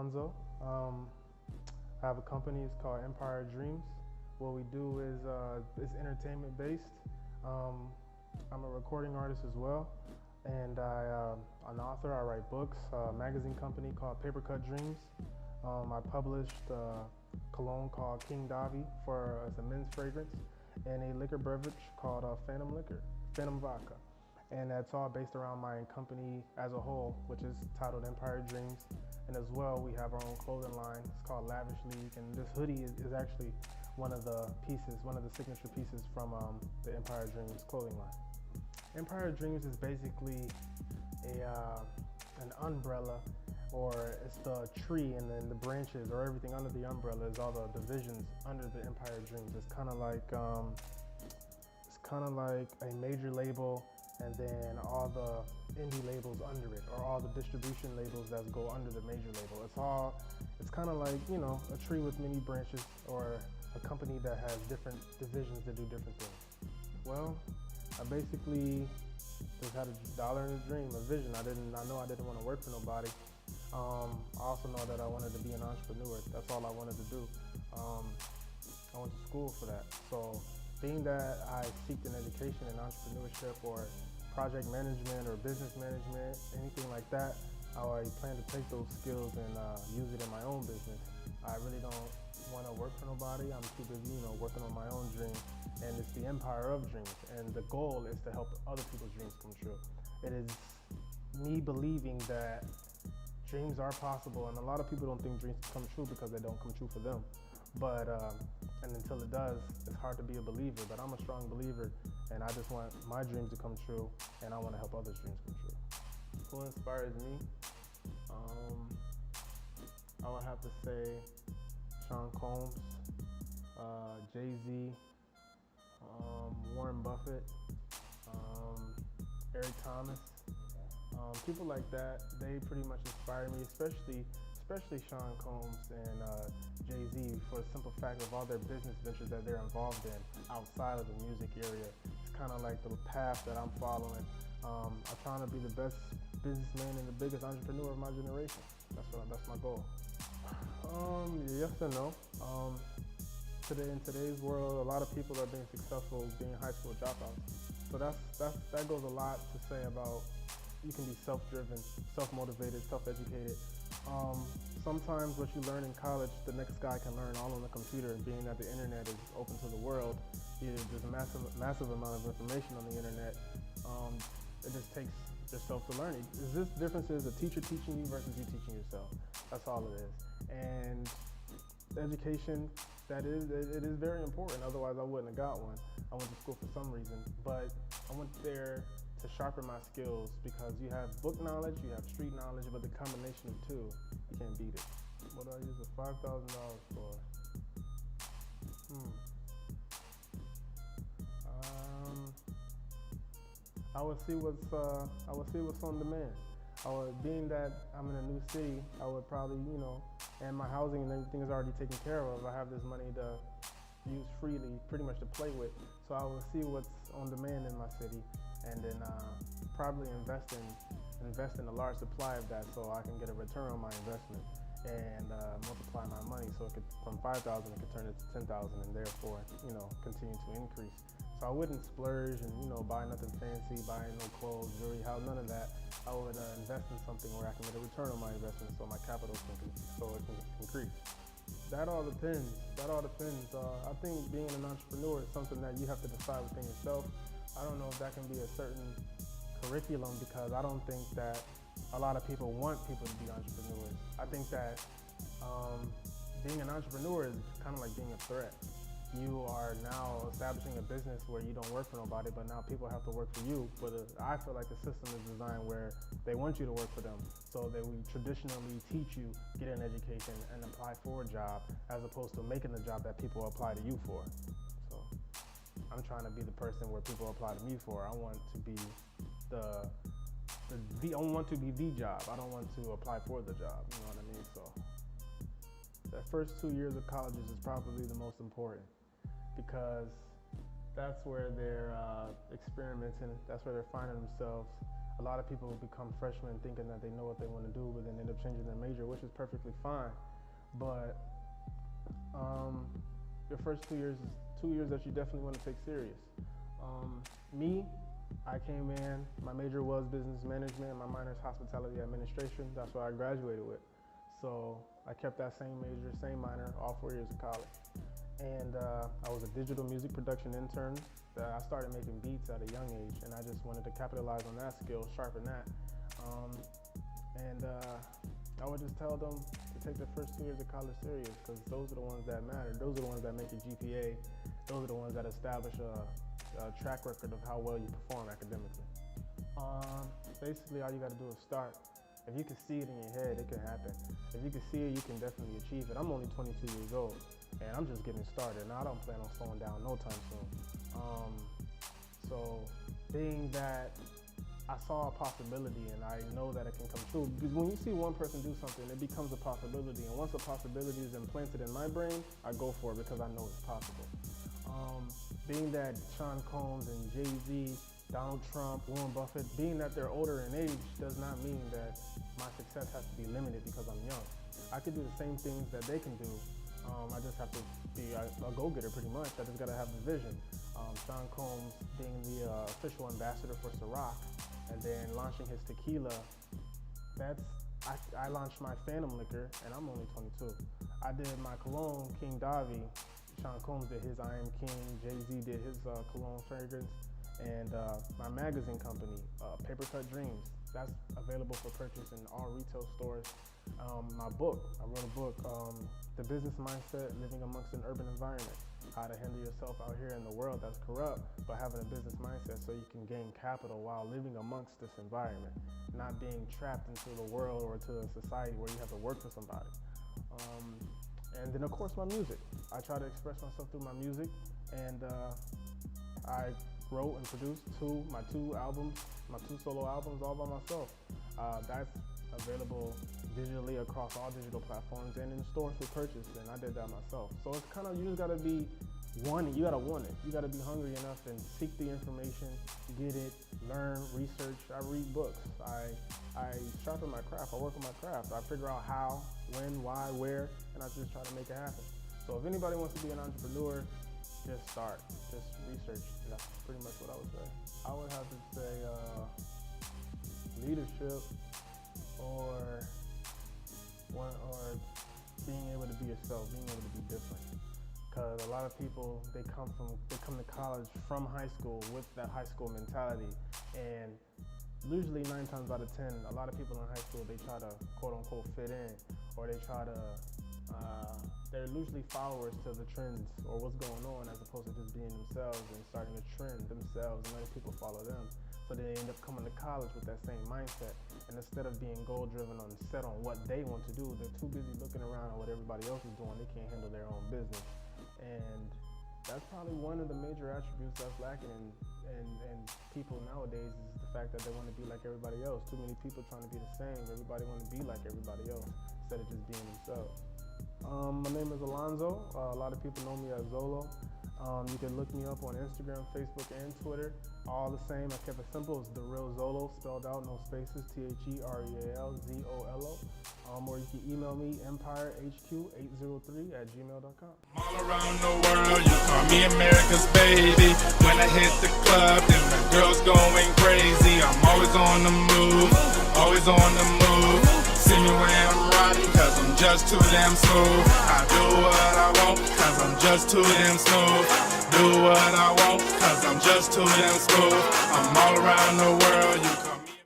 Lonzo. I have a company, it's called Empire Dreams. What we do is it's entertainment based. I'm a recording artist as well, and I'm an author. I write books. A magazine company called Paper Cut Dreams. I published a cologne called King Davi for as a men's fragrance, and a liquor beverage called Phantom Vodka. And that's all based around my company as a whole, which is titled Empire Dreams. And as well, we have our own clothing line. It's called Lab28, and this hoodie is actually one of the signature pieces from the Empire Dreams clothing line. Empire Dreams is basically an umbrella, or it's the tree, and then the branches or everything under the umbrella is all the divisions under the Empire Dreams. It's kind of like a major label, and then all the indie labels under it, or all the distribution labels that go under the major label. It's kind of like, you know, a tree with many branches, or a company that has different divisions that do different things. Well, I basically just had a dollar and a dream, a vision. I know I didn't want to work for nobody. I also know that I wanted to be an entrepreneur. That's all I wanted to do. I went to school for that. So being that I seeked an education in entrepreneurship or project management or business management, anything like that, I plan to take those skills and use it in my own business. I really don't want to work for nobody. I'm too busy, you know, working on my own dream. And it's the empire of dreams. And the goal is to help other people's dreams come true. It is me believing that dreams are possible, and a lot of people don't think dreams come true because they don't come true for them. But and until it does, it's hard to be a believer. But I'm a strong believer, and I just want my dreams to come true, and I want to help others' dreams come true. Who inspires me? I would have to say Sean Combs, Jay-Z, Warren Buffett, Eric Thomas. People like that, they pretty much inspire me, especially Sean Combs and Jay-Z, for the simple fact of all their business ventures that they're involved in outside of the music area. It's kind of like the path that I'm following. I'm trying to be the best businessman and the biggest entrepreneur of my generation. That's my goal. Yes and no. In today's world, a lot of people are being successful being high school dropouts. So that goes a lot to say about you can be self-driven, self-motivated, self-educated. Sometimes what you learn in college, the next guy can learn all on the computer, and being that the internet is open to the world, there's a massive amount of information on the internet. It just takes yourself to learn it. This difference is a teacher teaching you versus you teaching yourself. That's all it is. And education, it is very important, otherwise I wouldn't have got one. I went to school for some reason, but I went there to sharpen my skills, because you have book knowledge, you have street knowledge, but the combination of two, you can't beat it. What do I use the $5,000 for? I would see what's on demand. Being that I'm in a new city, I would probably, you know, and my housing and everything is already taken care of. I have this money to use freely, pretty much to play with. So I will see what's on demand in my city, and then probably invest in a large supply of that, so I can get a return on my investment and multiply my money, so it could, from 5,000, it could turn into 10,000, and therefore, you know, continue to increase. So I wouldn't splurge and, you know, buy nothing fancy, buy no clothes, jewelry, none of that. I would invest in something where I can get a return on my investment, so my capital can increase. That all depends. I think being an entrepreneur is something that you have to decide within yourself. I don't know if that can be a certain curriculum, because I don't think that a lot of people want people to be entrepreneurs. I think that being an entrepreneur is kind of like being a threat. You are now establishing a business where you don't work for nobody, but now people have to work for you. But I feel like the system is designed where they want you to work for them. So they would traditionally teach you, get an education, and apply for a job, as opposed to making the job that people apply to you for. So I'm trying to be the person where people apply to me for. I want to be the job. I don't want to apply for the job, you know what I mean? So the first 2 years of college is probably the most important, because that's where they're experimenting, that's where they're finding themselves. A lot of people become freshmen thinking that they know what they want to do, but then end up changing their major, which is perfectly fine. But your first 2 years is 2 years that you definitely want to take serious. Me, I came in, my major was business management, my minor is hospitality administration. That's what I graduated with. So I kept that same major, same minor, all 4 years of college. And I was a digital music production intern. I started making beats at a young age, and I just wanted to capitalize on that skill, sharpen that. I would just tell them to take their first 2 years of college serious, because those are the ones that matter. Those are the ones that make your GPA. Those are the ones that establish a track record of how well you perform academically. Basically, all you got to do is start. If you can see it in your head, it can happen. If you can see it, you can definitely achieve it. I'm only 22 years old, and I'm just getting started. Now, I don't plan on slowing down no time soon. So, being that I saw a possibility and I know that it can come true, because when you see one person do something, it becomes a possibility. And once a possibility is implanted in my brain, I go for it because I know it's possible. Being that Sean Combs and Jay-Z, Donald Trump, Warren Buffett, being that they're older in age does not mean that my success has to be limited because I'm young. I can do the same things that they can do. I just have to be a go-getter pretty much. I just gotta have the vision. Sean Combs being the official ambassador for Ciroc and then launching his tequila, I launched my Phantom liquor and I'm only 22. I did my cologne, King Davi. Sean Combs did his I Am King. Jay-Z did his cologne fragrance. And my magazine company, Paper Cut Dreams, that's available for purchase in all retail stores. My book, I wrote a book, The Business Mindset, Living Amongst an Urban Environment, how to handle yourself out here in the world that's corrupt, but having a business mindset so you can gain capital while living amongst this environment, not being trapped into the world or to a society where you have to work for somebody. And then of course my music. I try to express myself through my music, and I wrote and produced my two solo albums all by myself. That's available digitally across all digital platforms and in stores for purchase, and I did that myself. So it's kind of, you just gotta be wanting, you gotta want it. You gotta be hungry enough and seek the information, get it, learn, research. I read books. I sharpen my craft, I work on my craft. I figure out how, when, why, where, and I just try to make it happen. So if anybody wants to be an entrepreneur, just start, just research. And that's pretty much what I would say. I would have to say leadership or being able to be yourself, being able to be different. Because a lot of people, they come to college from high school with that high school mentality, and usually 9 times out of 10, a lot of people in high school, they try to quote unquote fit in, or they try to they're usually followers to the trends or what's going on, as opposed to just being themselves and starting a trend themselves and letting people follow them. So they end up coming to college with that same mindset, and instead of being goal-driven on set on what they want to do, they're too busy looking around at what everybody else is doing. They can't handle their own business, and that's probably one of the major attributes that's lacking in people nowadays, is the fact that they want to be like everybody else. Too many people trying to be the same. Everybody want to be like everybody else instead of just being themselves. My name is Alonzo. A lot of people know me as Zolo. You can look me up on Instagram, Facebook, and Twitter. All the same. I kept it simple. It's The Real Zolo, spelled out, no spaces, TheRealZolo. Or you can email me, empirehq803@gmail.com. All around the world, you call me America's baby. When I hit the club, then the girls going crazy. I'm always on the move, always on the move. See me when I'm riding, cause I'm just too damn smooth. I do what I want, cause I'm just too damn smooth. Do what I want, cause I'm just too damn smooth. I'm all around the world, you call me